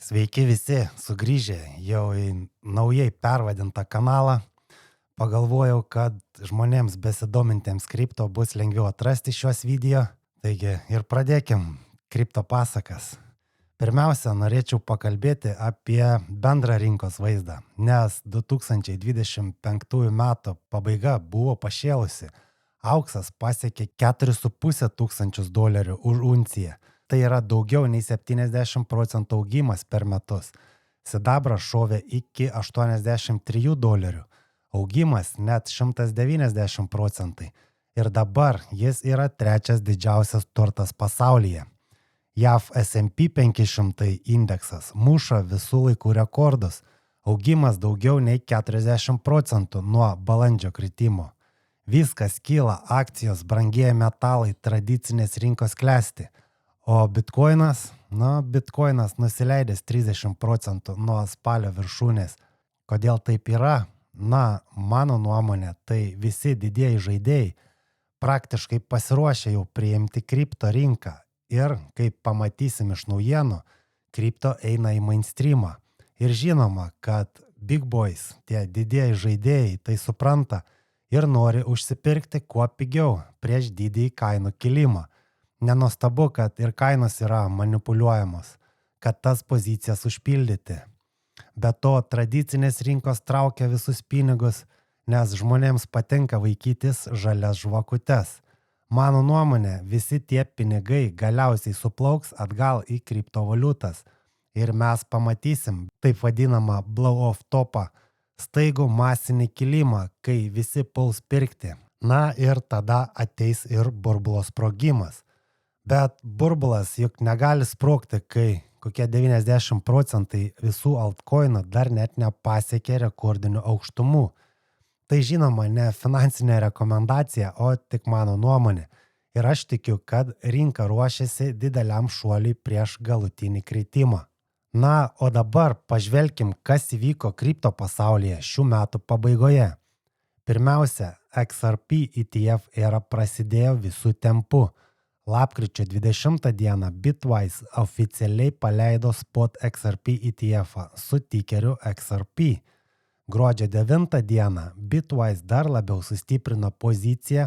Sveiki visi, sugrįžę jau į naujai pervadintą kanalą. Pagalvojau, kad žmonėms besidomintiems kripto bus lengviau atrasti šios video. Taigi ir pradėkim kripto pasakas. Pirmiausia, norėčiau pakalbėti apie bendrą rinkos vaizdą, nes 2025 metų pabaiga buvo pašėlusi. Auksas pasiekė $4,500 už unciją. Tai yra daugiau nei 70% augimas per metus. Sidabras šovė iki $83. Augimas net 190%. Ir dabar jis yra trečias didžiausias turtas pasaulyje. JAV S&P 500 indeksas muša visų laikų rekordus. Augimas daugiau nei 40% nuo balandžio kritimo. Viskas kyla, akcijos, brangieji metalai, tradicinės rinkos klesti. O bitkoinas nusileidęs 30% nuo spalio viršūnės. Kodėl taip yra? Mano nuomonė, tai visi didieji žaidėjai praktiškai pasiruošę jau priimti kripto rinką. Ir, kaip pamatysim iš naujienų, kripto eina į mainstreamą. Ir žinoma, kad big boys, tie didieji žaidėjai, tai supranta ir nori užsipirkti kuo pigiau prieš didįjį kainų kilimą. Nenuostabu, kad ir kainos yra manipuliuojamos, kad tas pozicijas užpildyti. Be to, tradicinės rinkos traukia visus pinigus, nes žmonėms patinka vaikytis žalias žvakutes. Mano nuomonė, visi tie pinigai galiausiai suplauks atgal į kriptovaliutas. Ir mes pamatysim taip vadinamą blow-off topą, staigų masinį kilimą, kai visi puls pirkti. Ir tada ateis ir burbulo sprogimas. Bet burbulas juk negali sprogti, kai kokie 90% visų altcoinų dar net nepasiekė rekordinių aukštumų. Tai žinoma ne finansinė rekomendacija, o tik mano nuomonė. Ir aš tikiu, kad rinka ruošiasi dideliam šuoliui prieš galutinį kritimą. O dabar pažvelkim, kas įvyko kripto pasaulyje šių metų pabaigoje. Pirmiausia, XRP ETF era prasidėjo visų tempu. Lapkričio 20 dieną Bitwise oficialiai paleido Spot XRP ETF su tikeriu XRP. Gruodžio 9 dieną Bitwise dar labiau sustiprino poziciją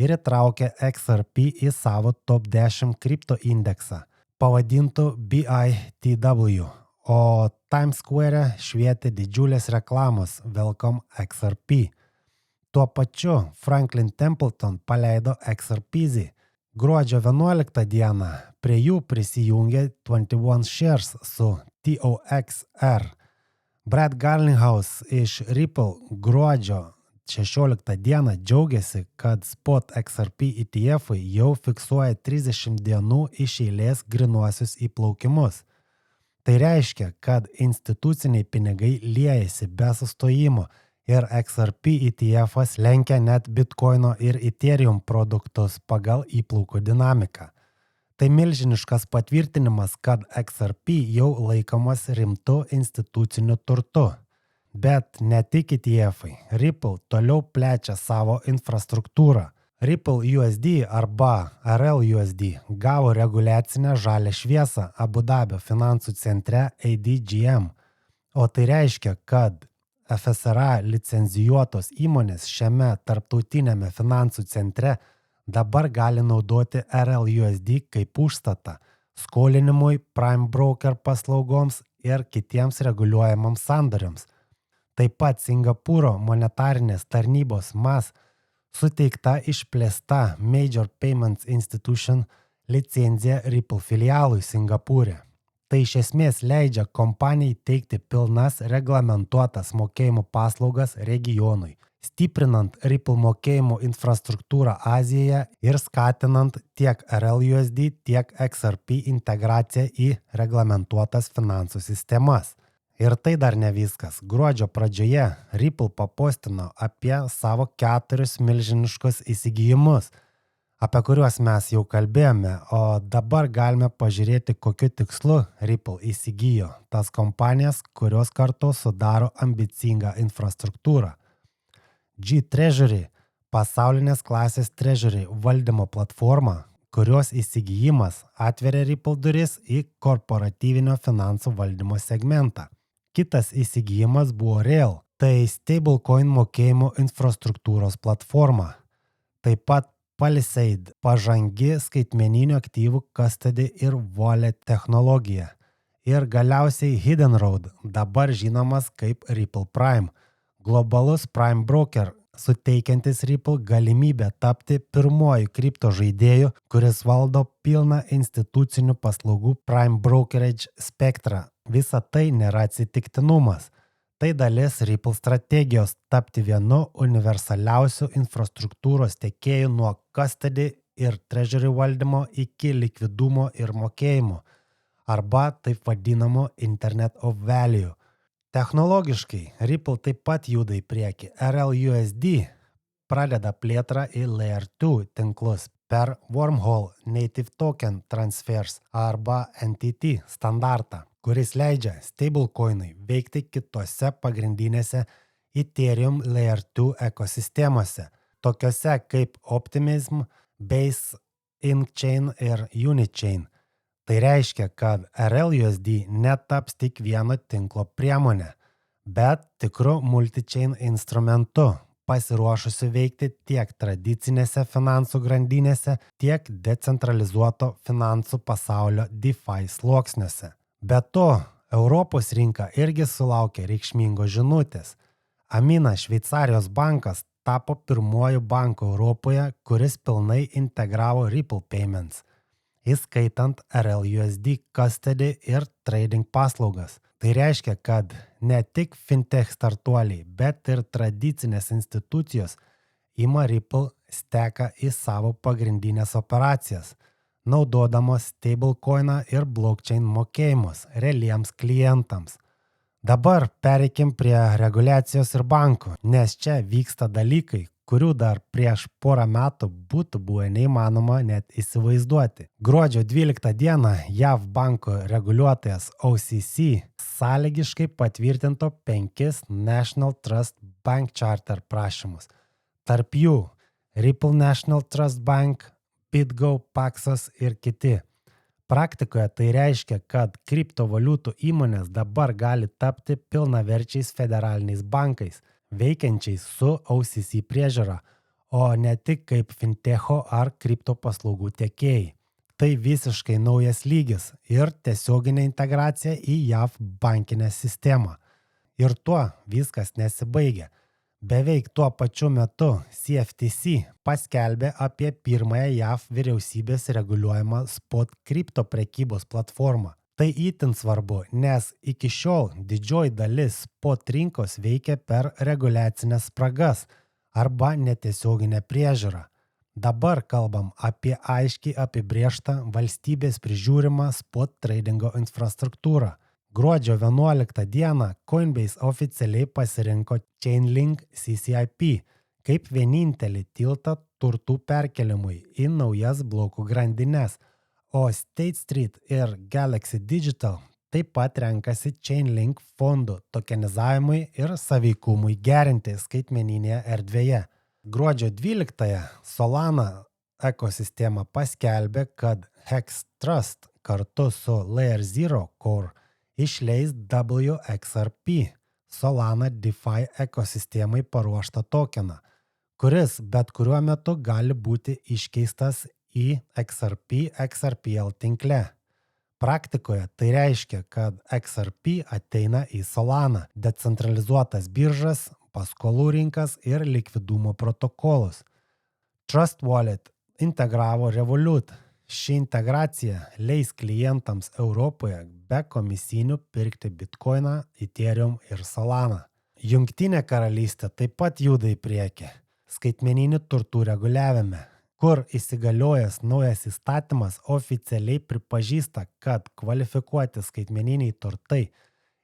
ir įtraukė XRP į savo top 10 kripto indeksą, pavadintų BITW, o Times Square švietė didžiulės reklamos Welcome XRP. Tuo pačiu Franklin Templeton paleido XRPZ. Gruodžio 11 dieną prie jų prisijungė 21 Shares su TOXR. Brad Garlinghouse iš Ripple gruodžio 16 dieną džiaugiasi, kad Spot XRP ETF jau fiksuoja 30 dienų iš eilės grynuosius įplaukimus. Tai reiškia, kad instituciniai pinigai liejasi be sustojimo ir XRP ETF'as lenkia net Bitcoino ir Ethereum produktus pagal įplaukų dinamiką. Tai milžiniškas patvirtinimas, kad XRP jau laikomas rimtu instituciniu turtu. Bet ne tik ETF'ai. Ripple toliau plečia savo infrastruktūrą. Ripple USD arba RLUSD gavo reguliacinę žalią šviesą Abu Dabio finansų centre ADGM. O tai reiškia, kad FSRA licenzijuotos įmonės šiame tarptautinėme finansų centre dabar gali naudoti RLUSD kaip užstatą skolinimui, prime broker paslaugoms ir kitiems reguliuojamams sandoriams. Taip pat Singapūro monetarinės tarnybos MAS suteikta išplėsta Major Payments Institution licenzija Ripple filialui Singapūre. Tai iš esmės leidžia kompanijai teikti pilnas reglamentuotas mokėjimų paslaugas regionui, stiprinant Ripple mokėjimų infrastruktūrą Azijoje ir skatinant tiek RLUSD, tiek XRP integraciją į reglamentuotas finansų sistemas. Ir tai dar ne viskas. Gruodžio pradžioje Ripple papostino apie savo 4 milžiniškus įsigijimus, apie kuriuos mes jau kalbėjome, o dabar galime pažiūrėti, kokiu tikslu Ripple įsigijo tas kompanijas, kurios kartu sudaro ambicingą infrastruktūrą. G-Treasury, pasaulinės klasės treasury valdymo platforma, kurios įsigijimas atveria Ripple duris į korporatyvinio finansų valdymo segmentą. Kitas įsigijimas buvo Rail, tai stablecoin mokėjimo infrastruktūros platforma. Taip pat Palisade, pažangi skaitmeninių aktyvų custody ir wallet technologija. Ir galiausiai Hidden Road, dabar žinomas kaip Ripple Prime, globalus prime broker, suteikiantis Ripple galimybę tapti pirmuoju kripto žaidėju, kuris valdo pilną institucinių paslaugų prime brokerage spektrą. Visa tai nėra atsitiktinumas. Tai dalis Ripple strategijos tapti vienu universaliausių infrastruktūros tiekėjų nuo custody ir treasury valdymo iki likvidumo ir mokėjimo, arba taip vadinamo Internet of Value. Technologiškai Ripple taip pat juda į priekį. RLUSD pradeda plėtrą į Layer 2 tinklus per Wormhole Native Token Transfers arba NTT standartą, kuris leidžia stablecoinui veikti kitose pagrindinėse Ethereum Layer 2 ekosistemose, tokiose kaip Optimism, Base, InChain ir Unichain. Tai reiškia, kad RLUSD netaps tik vieno tinklo priemonė, bet tikru multichain instrumentu, pasiruošusiu veikti tiek tradicinėse finansų grandinėse, tiek decentralizuoto finansų pasaulio DeFi sluoksniuose. Be to, Europos rinka irgi sulaukė reikšmingos žinutės. Amina Šveicarijos bankas tapo pirmuoju banku Europoje, kuris pilnai integravo Ripple Payments, įskaitant RLUSD custody ir trading paslaugas. Tai reiškia, kad ne tik fintech startuoliai, bet ir tradicinės institucijos ima Ripple steką į savo pagrindinės operacijas, naudodamos stablecoiną ir blockchain mokėjimus realiems klientams. Dabar pereikim prie reguliacijos ir bankų, nes čia vyksta dalykai, kurių dar prieš porą metų būtų buvę neįmanoma net įsivaizduoti. Gruodžio 12 dieną JAV banko reguliuotojas OCC sąlygiškai patvirtinto 5 National Trust Bank Charter prašymus. Tarp jų Ripple National Trust Bank, BitGo, Paxos ir kiti. Praktikoje tai reiškia, kad kriptovaliutų įmonės dabar gali tapti pilnaverčiais federaliniais bankais, veikiančiais su OCC priežiūra, o ne tik kaip fintecho ar kripto paslaugų tiekėjai. Tai visiškai naujas lygis ir tiesioginė integracija į JAV bankinę sistemą. Ir tuo viskas nesibaigia. Beveik tuo pačiu metu CFTC paskelbė apie pirmąją JAV vyriausybės reguliuojamą spot kripto prekybos platformą. Tai itin svarbu, nes iki šiol didžioji dalis spot rinkos veikia per reguliacinės spragas arba netiesioginę priežiūrą. Dabar kalbam apie aiškiai apibrėžtą valstybės prižiūrimą spot tradingo infrastruktūrą. Gruodžio 11 dieną Coinbase oficialiai pasirinko Chainlink CCIP kaip vienintelį tiltą turtų perkelimui į naujas blokų grandines, o State Street ir Galaxy Digital taip pat renkasi Chainlink fondų tokenizavimui ir saveikumui gerinti skaitmeninėje erdvėje. Gruodžio 12 Solana ekosistema paskelbė, kad Hex Trust kartu su Layer 0 Core išleis WXRP Solana DeFi ekosistemai paruoštą tokeną, kuris bet kuriuo metu gali būti iškeistas į XRP XRPL tinkle. Praktikoje tai reiškia, kad XRP ateina į Solana, decentralizuotas biržas, paskolų rinkas ir likvidumo protokolus. Trust Wallet integravo Revolut. Ši integracija leis klientams Europoje be komisinių pirkti Bitcoiną, Ethereum ir Solana. Jungtinė karalystė taip pat juda į priekį skaitmeninių turtų reguliavime, kur įsigaliojęs naujas įstatymas oficialiai pripažįsta, kad kvalifikuoti skaitmeniniai turtai,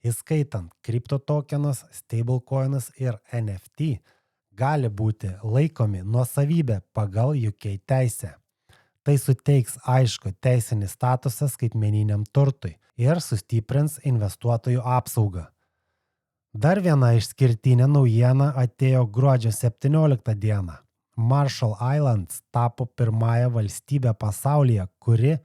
įskaitant kriptotokenus, stablecoinus ir NFT, gali būti laikomi nuosavybė pagal UK teisę. Tai suteiks aišku teisinį statusą skaitmeniniam turtui ir sustiprins investuotojų apsaugą. Dar viena išskirtinė naujiena atėjo gruodžio 17 dieną. Marshall Islands tapo pirmąją valstybę pasaulyje, kuri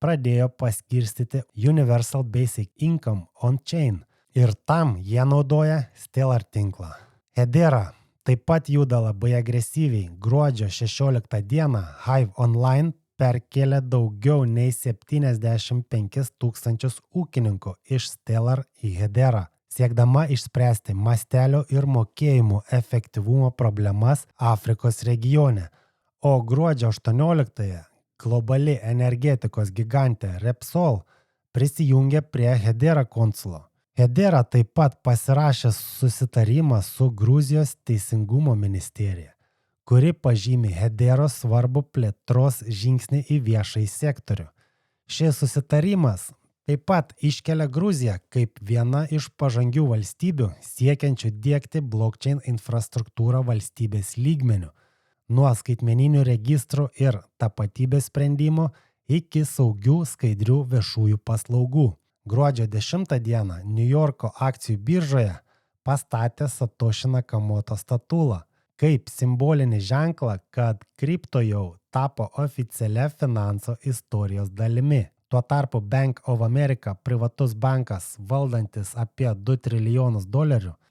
pradėjo paskirstyti Universal Basic Income on-chain ir tam jie naudoja Stellar tinklą. Hedera taip pat juda labai agresyviai. Gruodžio 16 dieną Hive Online perkėlė daugiau nei 75 000 ūkininkų iš Stellar į Hederą, siekdama išspręsti mastelio ir mokėjimų efektyvumo problemas Afrikos regione. O gruodžio 18-ąją globali energetikos gigantė Repsol prisijungė prie Hedera konsulo. Hedera taip pat pasirašė susitarimą su Gruzijos teisingumo ministerija, kuri pažymi Hederos svarbu plėtros žingsnį į viešąjį sektorių. Šis susitarimas taip pat iškelia Gruziją kaip viena iš pažangių valstybių siekiančių diegti blockchain infrastruktūrą valstybės lygmeniu, nuo skaitmeninių registrų ir tapatybės sprendimo iki saugių skaidrių viešųjų paslaugų. Gruodžio 10 dieną New Yorko akcijų biržoje pastatė Satoshi Nakamoto statulą kaip simbolinį ženklą, kad kripto jau tapo oficialia finansų istorijos dalimi. Tuo tarpu Bank of America, privatus bankas valdantis apie $2 trilijonus,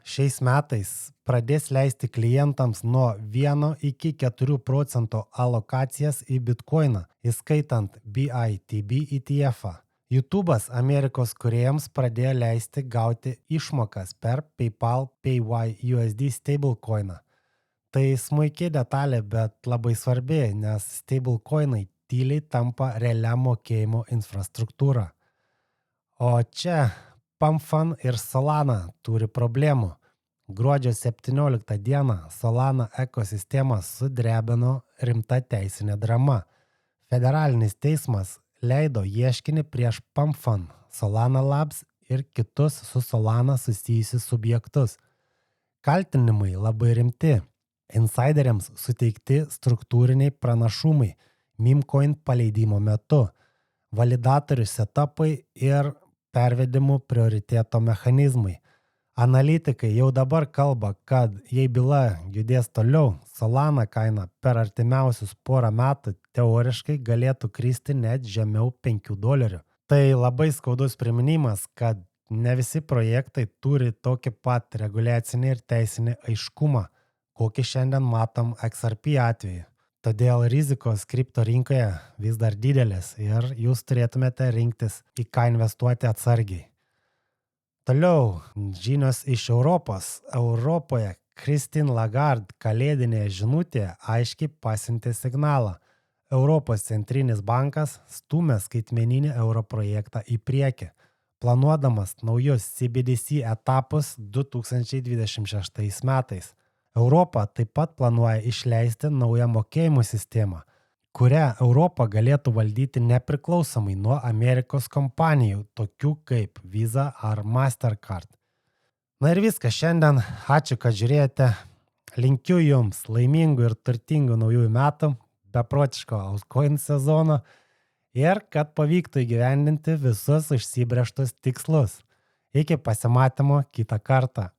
šiais metais pradės leisti klientams nuo 1 iki 4% alokacijas į bitcoiną, įskaitant BITB ETF-ą. YouTube'as Amerikos kūrėjams pradėjo leisti gauti išmokas per PayPal PayUSD stablecoiną. Tai smulki detalė, bet labai svarbi, nes stablecoinai tyliai tampa realia mokėjimo infrastruktūra. O čia PumpFun ir Solana turi problemų. Gruodžio 17 dieną Solana ekosistemą sudrebino rimta teisinė drama. Federalinis teismas leido ieškinį prieš PumpFun, Solana Labs ir kitus su Solana susijusius subjektus. Kaltinimai labai rimti. Insideriams suteikti struktūriniai pranašumai memecoin paleidimo metu, validatorių setupai ir pervedimų prioriteto mechanizmai. Analitikai jau dabar kalba, kad jei byla judės toliau, Solana kaina per artimiausius porą metų teoriškai galėtų kristi net žemiau $5. Tai labai skaudus priminimas, kad ne visi projektai turi tokį pat reguliacinį ir teisinį aiškumą, kokį šiandien matom XRP atveju. Todėl rizikos kripto rinkoje vis dar didelės ir jūs turėtumėte rinktis, į ką investuoti atsargiai. Toliau, žinios iš Europos. Europoje Christine Lagarde kalėdinėje žinutėje aiškiai pasiuntė signalą. Europos centrinis bankas stumia skaitmeninį euro projektą į priekį, planuodamas naujus CBDC etapus 2026 metais. Europa taip pat planuoja išleisti naują mokėjimų sistemą, kurią Europa galėtų valdyti nepriklausomai nuo Amerikos kompanijų, tokių kaip Visa ar Mastercard. Na ir viskas šiandien. Ačiū, kad žiūrėjote. Linkiu jums laimingų ir turtingų naujųjų metų, beprotiško altcoin sezono ir kad pavyktų įgyvendinti visus užsibrėžtus tikslus. Iki pasimatymo kitą kartą.